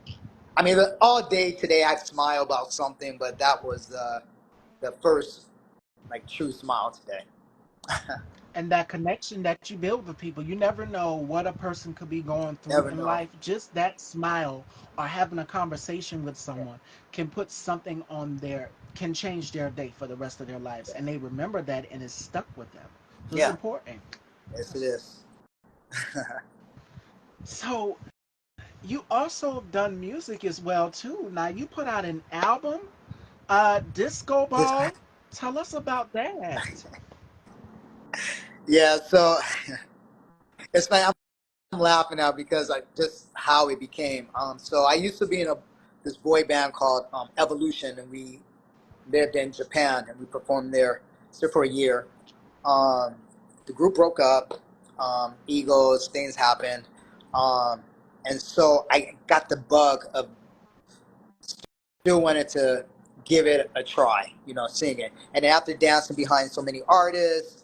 I mean, all day today I smile about something, but that was the first like true smile today. and that connection that you build with people, you never know what a person could be going through Never in know. life. Just that smile or having a conversation with someone can put something on their, can change their day for the rest of their lives, Yeah. and they remember that and it's stuck with them. So it's Yeah. important. Yes, it Yes. is. So you also done music as well too. Now you put out an album, Disco Yes. Ball. Tell us about that. Yeah. So it's like I'm laughing now because I just how it became. So I used to be in this boy band called Evolution, and we lived in Japan, and we performed there still for a year. Um, the group broke up, egos, things happened, um, and so I got the bug of still wanted to give it a try, sing it. And then after dancing behind so many artists,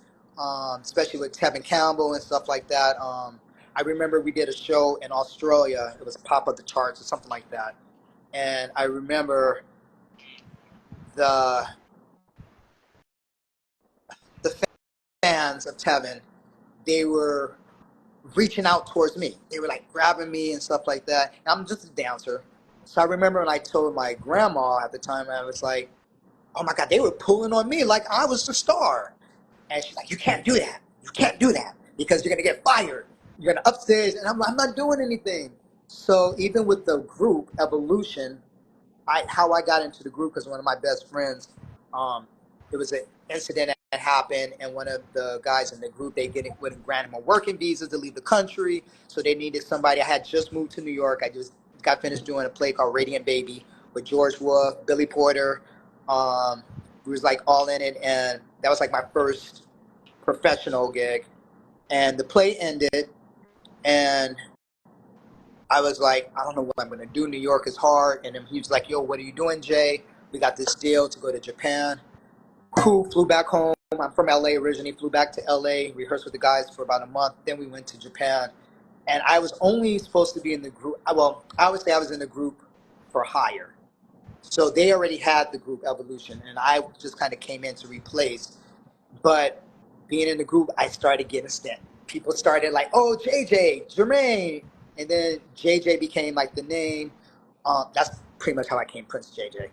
especially with Tevin Campbell and stuff like that, I remember we did a show in Australia. It was Pop of the Charts or something like that. And I remember the the fans of Tevin, they were reaching out towards me. They were like grabbing me and stuff like that. And I'm just a dancer. So I remember when I told my grandma at the time, I was like, oh my God, they were pulling on me like I was the star. And she's like, you can't do that. You can't do that because you're going to get fired. You're going to upstage. And I'm like, I'm not doing anything. So even with the group Evolution, how I got into the group, because one of my best friends, um, it was an incident that happened, and one of the guys in the group, they wouldn't grant him a working visa to leave the country, so they needed somebody. I had just moved to New York. I just got finished doing a play called Radiant Baby with George Wolf, Billy Porter. Um, we was like all in it, and that was like my first professional gig. And the play ended, and I was like, I don't know what I'm gonna do. New York is hard. And then he was like, yo, what are you doing, Jay? We got this deal to go to Japan. Cool, flew back home. I'm from LA originally, flew back to LA, rehearsed with the guys for about a month. Then we went to Japan. And I was only supposed to be in the group. Well, I would say I was in the group for hire. So they already had the group Evolution, and I just kind of came in to replace. But being in the group, I started getting sent. People started like, oh, JJ, Jermaine. And then JJ became like the name. That's pretty much how I came Prince JJ,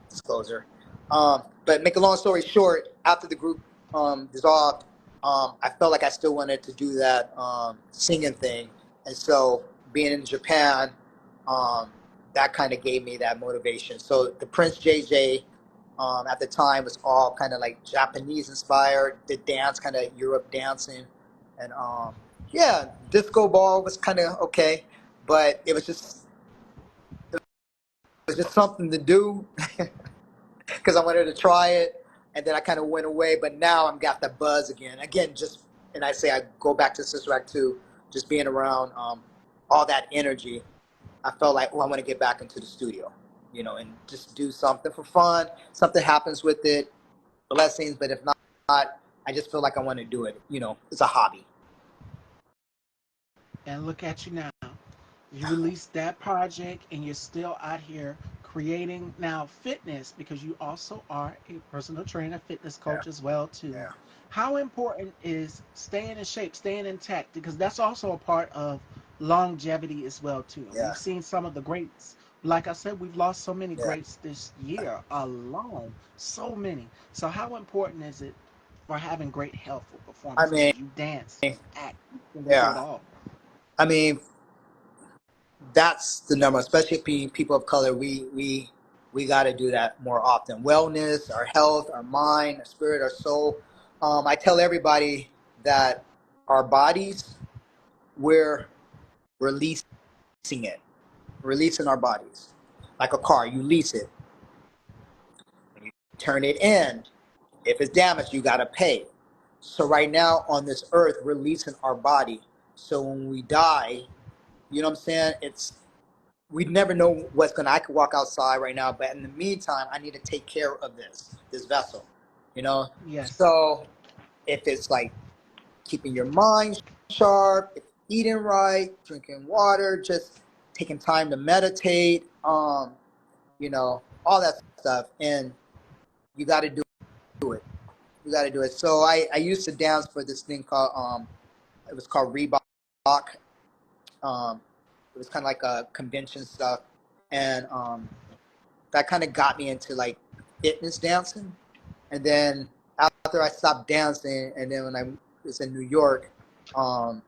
disclosure. But make a long story short, after the group dissolved, I felt like I still wanted to do that singing thing. And so being in Japan, um, that kind of gave me that motivation. So the Prince JJ at the time was all kind of like Japanese inspired, the dance kind of Europe dancing, and yeah, disco ball was kind of okay, but it was just something to do because I wanted to try it, and then I kind of went away. But now I'm got the buzz again. Again, just and I say I go back to Sister Act 2, just being around all that energy. I felt like, oh, I want to get back into the studio, and just do something for fun. Something happens with it, blessings. But if not, I just feel like I want to do it. It's a hobby. And look at you now. You released that project and you're still out here creating now fitness because you also are a personal trainer, fitness Yeah, coach as well too. yeah, How important is staying in shape, staying intact? Because that's also a part of longevity as well too. yeah, We've seen some of the greats. Like I said, we've lost so many yeah. greats this year alone. So many. So how important is it for having great healthful I performance? mean, Because you dance, you act, you do it yeah. all. I mean, that's the number, especially people of color. We got to do that more often. Wellness, our health, our mind, our spirit, our soul. I tell everybody that our bodies, we're releasing it, releasing our bodies, like a car. You lease it, when you turn it in. If it's damaged, you got to pay. So right now on this earth, we're leasing our body. So when we die, you know what I'm saying? We never know what's gonna. I could walk outside right now, but in the meantime, I need to take care of this vessel. You know. Yes. So if it's like keeping your mind sharp, if eating right, drinking water, just taking time to meditate, all that stuff, and you got to do it. You got to do it. So I used to dance for this thing called it was called Reebok. Um, it was kind of like a convention stuff, and that kind of got me into like fitness dancing. And then after I stopped dancing, and then when I was in New York, um,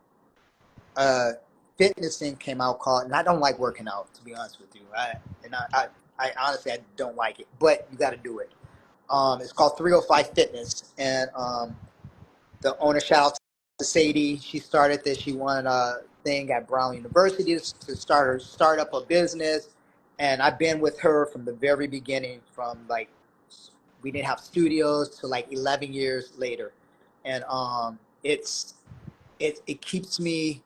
a fitness thing came out called, and I don't like working out, to be honest with you. I honestly I don't like it, but you got to do it. It's called 305 Fitness, and the owner, shout out to Sadie. She started this. She wanted a thing at Brown University to start up a business, and I've been with her from the very beginning. From like we didn't have studios to like 11 years later, and it keeps me.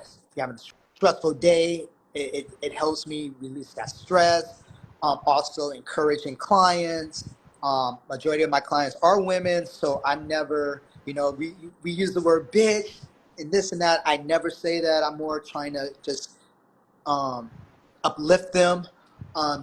If you having a stressful day, it helps me release that stress. Also encouraging clients. Majority of my clients are women, so I'm never, we use the word bitch and this and that. I never say that. I'm more trying to just um, uplift them,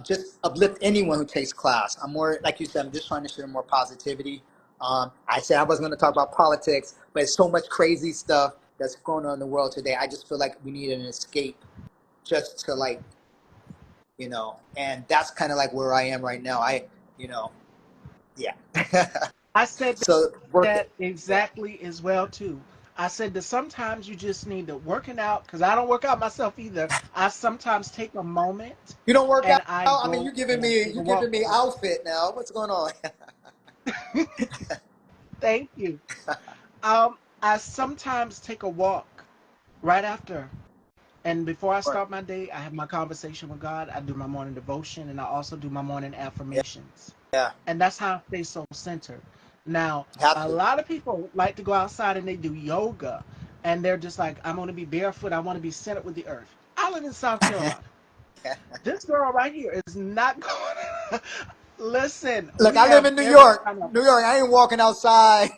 just uplift anyone who takes class. I'm more, like you said, I'm just trying to share more positivity. I said I wasn't going to talk about politics, but it's so much crazy stuff that's going on in the world today. I just feel like we need an escape just to like, and that's kind of like where I am right now. Yeah. I said So work that it. Yeah. exactly as well too. I said that sometimes you just need to working out because I don't work out myself either. I sometimes take a moment You don't work out? and I I mean, go and I take you a giving walk. me outfit now. What's going on? Thank you. I sometimes take a walk right after. And before I Right. start my day, I have my conversation with God. I do my morning devotion and I also do my morning Yeah. affirmations. Yeah. And that's how I stay so centered. Now, Have a to. lot of people like to go outside and they do yoga and they're just like, I'm going to be barefoot. I want to be centered with the earth. I live in South Carolina. This girl right here is not going to. Listen, Look, we I live have in New every York. kind of. New York. I ain't walking outside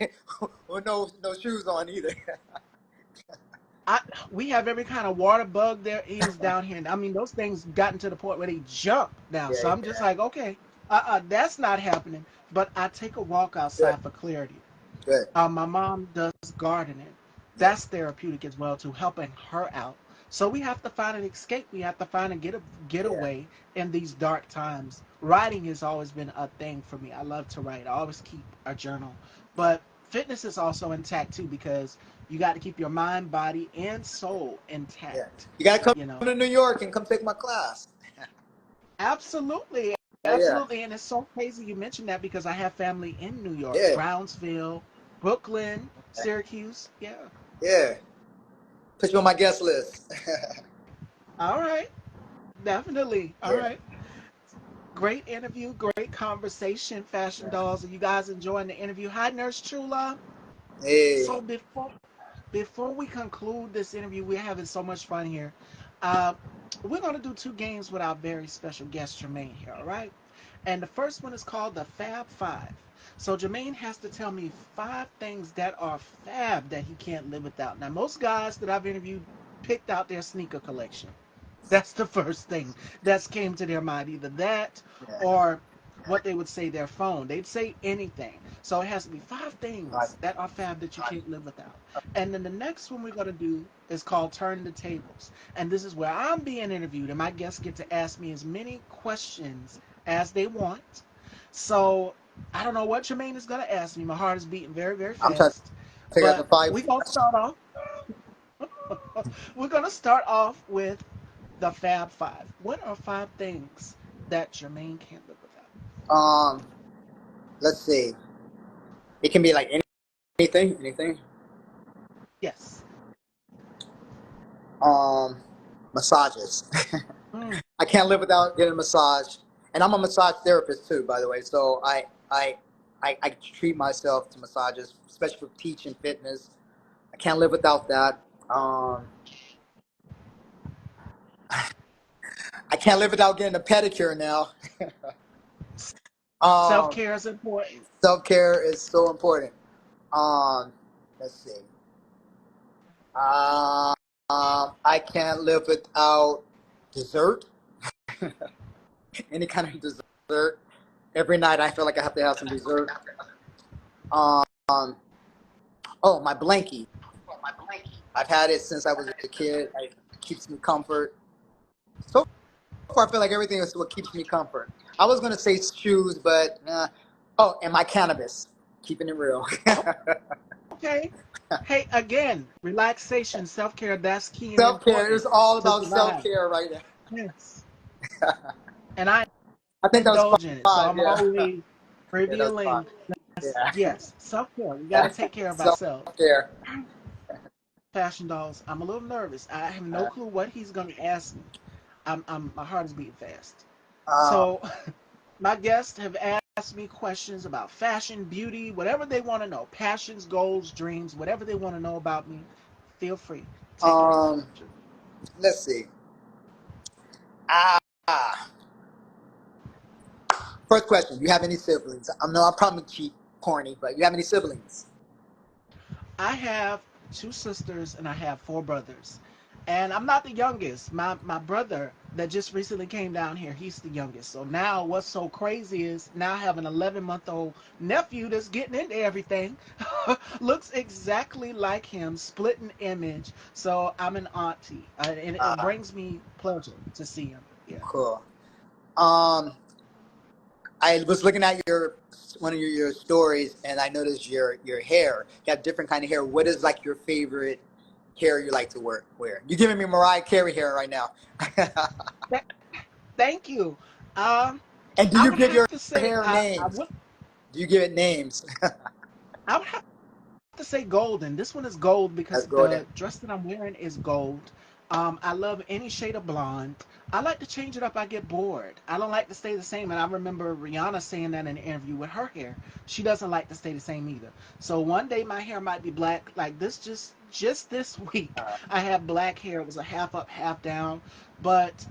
with no shoes on either. I, we have every kind of water bug there is down here. I mean, those things gotten to the point where they jump now. Yeah. So I'm just Yeah. like, okay, that's not happening. But I take a walk Good. outside for clarity. Good. My mom does gardening. Yeah. That's therapeutic as well too, helping her out. So we have to find an escape. We have to find a Yeah. getaway in these dark times. Writing has always been a thing for me. I love to write. I always keep a journal. Yeah. But fitness is also intact too because you got to keep your mind, body, and soul Yeah. intact. You gotta come You know, to New York and come take my class. absolutely, Yeah. Yeah. absolutely. And it's so crazy you mentioned that because I have family in New York, Yeah. Brownsville, Brooklyn, Syracuse. Yeah. Yeah. Put you on my guest list. All right. Definitely. All Yeah. right. Great interview, great conversation, Fashion Yeah. Dolls. Are you guys enjoying the interview? Hi, Nurse Chula. Hey. So before we conclude this interview, we're having so much fun here. Uh, we're going to do two games with our very special guest, Jermaine, here, all right? And the first one is called the Fab Five. So Jermaine has to tell me five things that are fab that he can't live without. Now, most guys that I've interviewed picked out their sneaker collection. That's the first thing that's came to their mind. Either that Yeah. or what they would say their phone. They'd say anything. So it has to be five Right. things that are fab that you can't live without. And then the next one we're going to do is called Turn the Tables. And this is where I'm being interviewed, and my guests get to ask me as many questions as they want. So I don't know what Jermaine is going to ask me. My heart is beating very, very I'm trying to fast. figure out the But five. we're going to start off. We're going to start off with the Fab Five. What are five things that Jermaine can't live without? Um, let's see. It can be like anything, anything. Yes. Um, Massages. Mm, I can't live without getting a massage, and I'm a massage therapist too, by the way. So I treat myself to massages, especially for teaching fitness. I can't live without that. Um, I can't live without getting a pedicure now. Self Um, care is important. Self care is so important. Um, let's see. I can't live without dessert. Any kind of dessert. Every night I feel like I have to have some dessert. Um, oh, my blankie. I've had it since I was a kid. It keeps me comfort. So far, I feel like everything is what keeps me comfort. I was gonna say shoes, but oh, and my cannabis. Keeping it real. Okay. Hey, again, relaxation, self care, that's key and Self care important is all to about self survive. care right now. Yes. And I I think that was indulge in it. So five. I'm Yeah, always yeah, that was five. revealing, Yeah, yes, self care. We got to yeah. take care of Self ourselves. care. Fashion Dolls, I'm a little nervous. I have no clue what he's going to ask me. My heart is beating fast. Uh, So my guests have asked me questions about fashion, beauty, whatever they want to know, passions, goals, dreams, whatever they want to know about me. Feel free. Take it away. um, let's see. Ah, first question. You have any siblings? I know I'm probably cheap, corny, but you have any siblings? I have two sisters and I have four brothers. And I'm not the youngest. My brother that just recently came down here, he's the youngest. So now what's so crazy is now I have an 11-month-old nephew that's getting into everything. Looks exactly like him, split an image. So I'm an auntie. And it Uh, brings me pleasure to see him. Yeah. cool. Um, I was looking at your one of your stories, and I noticed your hair. You have different kind of hair. What is like your favorite hair you like to wear? You're giving me Mariah Carey hair right now. Th- Thank you. Um, And do I you would give have your to say hair I names? would Do you give it names? I would have to say golden. This one is gold because That's golden. the dress that I'm wearing is gold. I love any shade of blonde. I like to change it up. I get bored. I don't like to stay the same. And I remember Rihanna saying that in an interview with her hair. She doesn't like to stay the same either. So one day my hair might be black. Like this, just this week, Uh, I have black hair. It was a half up, half down. But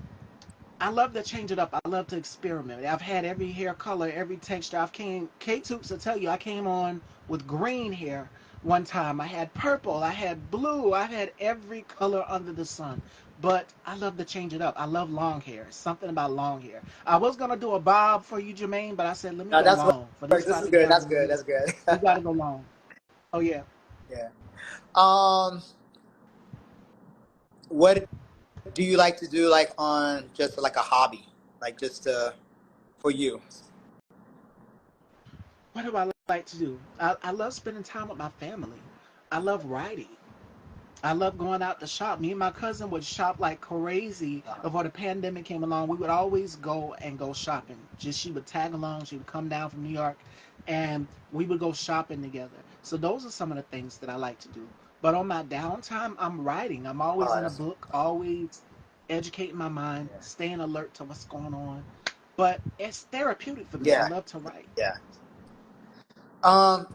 I love to change it up. I love to experiment. I've had every hair color, every texture. I've came Kate Toops will tell you I came on with green hair one time. I had purple, I had blue, I had every color under the sun. But I love to change it up. I love long hair. Something about long hair. I was gonna do a bob for you, Jermaine, but I said let me no, go that's what. long for this This type is of good. That's gathering. good. That's good. We gotta go long. Oh yeah. Yeah. Um, what do you like to do, like on just like a hobby, like just for you? What do I like to do? I love spending time with my family. I love writing. I love going out to shop. Me and my cousin would shop like crazy before the pandemic came along. We would always go shopping. Just she would tag along. She would come down from New York, and we would go shopping together. So those are some of the things that I like to do. But on my downtime, I'm writing. I'm always Oh, in a that's book, always educating my mind, yeah. staying alert to what's going on. but it's therapeutic for me. I Yeah, love to write. yeah. Um,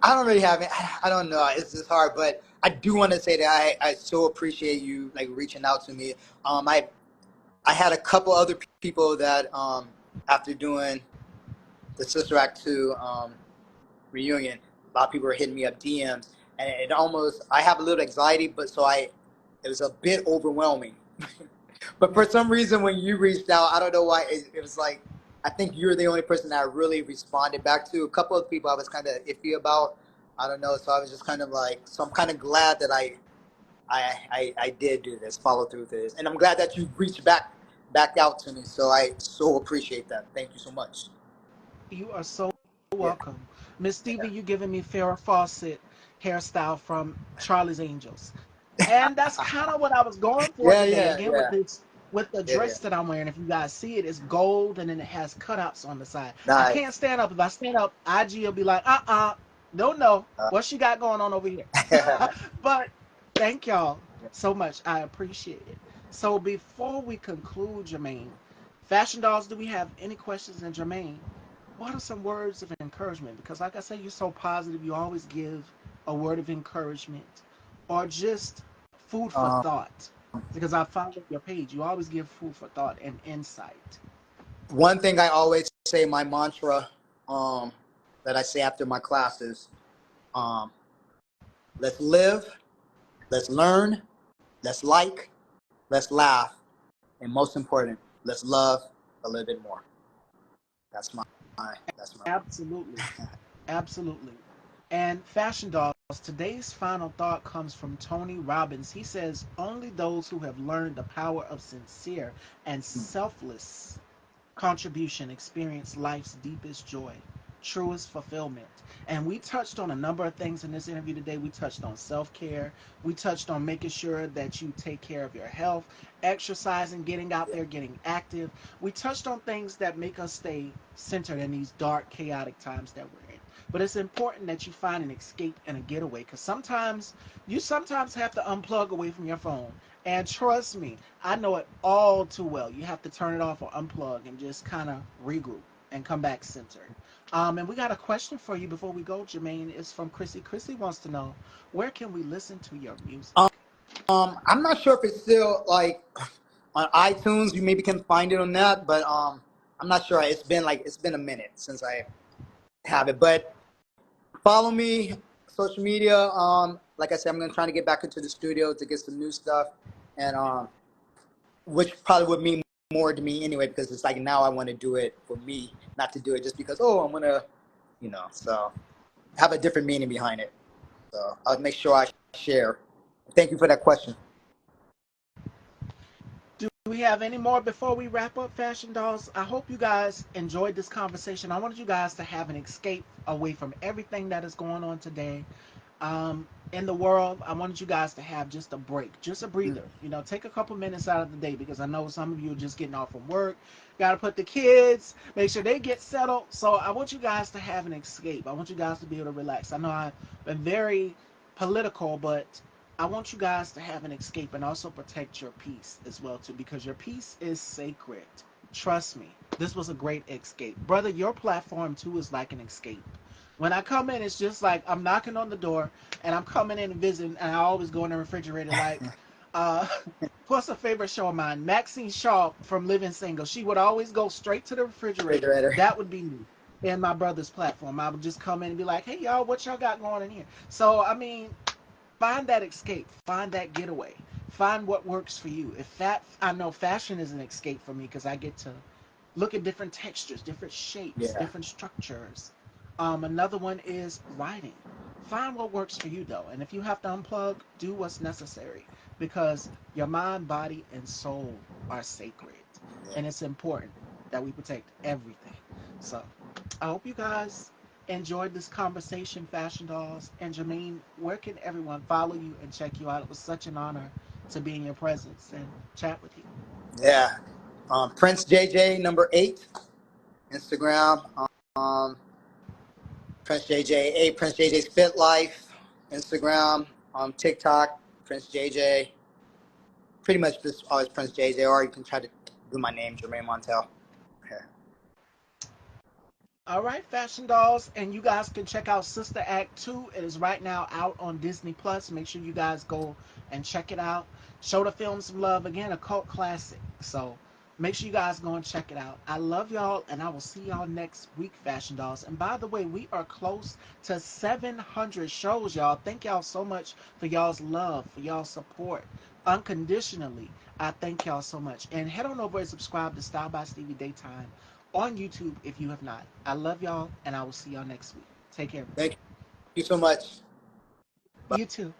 I don't really have it. I don't know. It's just hard, but I do want to say that I so appreciate you like reaching out to me. I had a couple other people that after doing the Sister Act 2 reunion, a lot of people were hitting me up DMs, and it almost I have a little anxiety, but so I it was a bit overwhelming. But for some reason, when you reached out, I don't know why it was like I think you're the only person that I really responded back to. A couple of people I was kind of iffy about. I don't know, so I was just kind of like, so I'm kind of glad that I did do this, follow through with this, and I'm glad that you reached back out to me. So I so appreciate that. Thank you so much. You are so Yeah, welcome. Miss yeah, Stevie, you giving me Farrah Fawcett hairstyle from Charlie's Angels. And that's kind of what I was going for yeah, today. yeah, Again, yeah, with the yeah, yeah. dress that I'm wearing. If you guys see it, it's gold and then it has cutouts on the side. I Nice. can't stand up. If I stand up, IG will be like, don't know Uh, what she got going on over here. But thank y'all so much. I appreciate it. So before we conclude, Jermaine, Fashion Dolls, do we have any questions? And Jermaine, what are some words of encouragement? Because, like I said, you're so positive. You always give a word of encouragement or just food for um, thought. Because I followed your page. You always give food for thought and insight. one thing I always say, my mantra, um, that I say after my classes, um, let's live, let's learn, let's like, let's laugh, and most important, let's love a little bit more. That's my. Absolutely. Absolutely. And Fashion Dolls, today's final thought comes from Tony Robbins. He says, only those who have learned the power of sincere and selfless contribution experience life's deepest joy, truest fulfillment. And we touched on a number of things in this interview today. We touched on self care. We touched on making sure that you take care of your health, exercising, getting out Yeah. there, getting active. We touched on things that make us stay centered in these dark, chaotic times that we're in. But it's important that you find an escape and a getaway because sometimes have to unplug away from your phone. And trust me, I know it all too well. You have to turn it off or unplug and just kind of regroup and come back centered. And we got a question for you before we go, Jermaine. It's from Chrissy. Chrissy wants to know, where can we listen to your music? I'm not sure if it's still like on iTunes. You maybe can find it on that, but I'm not sure. It's been a minute since I have it. But follow me, social media. Like I said, I'm gonna try to get back into the studio to get some new stuff, and which probably would mean more to me anyway, because it's like now I want to do it for me, not to do it just because I'm gonna, so have a different meaning behind it. So I'll make sure I share. Thank you for that question. Do we have any more before we wrap up, Fashion Dolls? I hope you guys enjoyed this conversation. I wanted you guys to have an escape away from everything that is going on today. In the world, I wanted you guys to have just a break, just a Mm. breather. Take a couple minutes out of the day because I know some of you are just getting off from work. Got to put the kids, make sure they get settled. So I want you guys to have an escape. I want you guys to be able to relax. I know I've been very political, but I want you guys to have an escape and also protect your peace as well too because your peace is sacred. Trust me, this was a great escape. Brother, your platform too is like an escape. When I come in, it's just like I'm knocking on the door and I'm coming in and visiting, and I always go in the refrigerator like, uh, what's a favorite show of mine? Maxine Shaw from Living Single. She would always go straight to the refrigerator. Refrigerator. That would be me and my brother's platform. I would just come in and be like, hey, y'all, what y'all got going in here? So, I mean, find that escape, find that getaway, find what works for you. If that, I know fashion is an escape for me because I get to look at different textures, different shapes, Yeah. different structures. Another one is writing. Find what works for you though, and if you have to unplug, do what's necessary because your mind, body, and soul are sacred, Yeah. and it's important that we protect everything. So, I hope you guys enjoyed this conversation, Fashion Dolls. And Jermaine, where can everyone follow you and check you out? It was such an honor to be in your presence and chat with you. Yeah. Prince JJ number 8, Instagram. Um, Prince JJ, Prince JJ's Fit Life, Instagram, TikTok, Prince JJ. Pretty much just always Prince JJ, or you can try to do my name, Jermaine Montel. Okay. All right, Fashion Dolls, and you guys can check out Sister Act 2. It is right now out on Disney Plus. Make sure you guys go and check it out. Show the film some love. Again, a cult classic. So make sure you guys go and check it out. I love y'all, and I will see y'all next week, Fashion Dolls. And by the way, we are close to 700 shows, y'all. Thank y'all so much for y'all's love, for y'all's support. Unconditionally, I thank y'all so much. And head on over and subscribe to Style by Stevie Daytime on YouTube if you have not. I love y'all, and I will see y'all next week. Take care, everybody. Thank you so much. You too.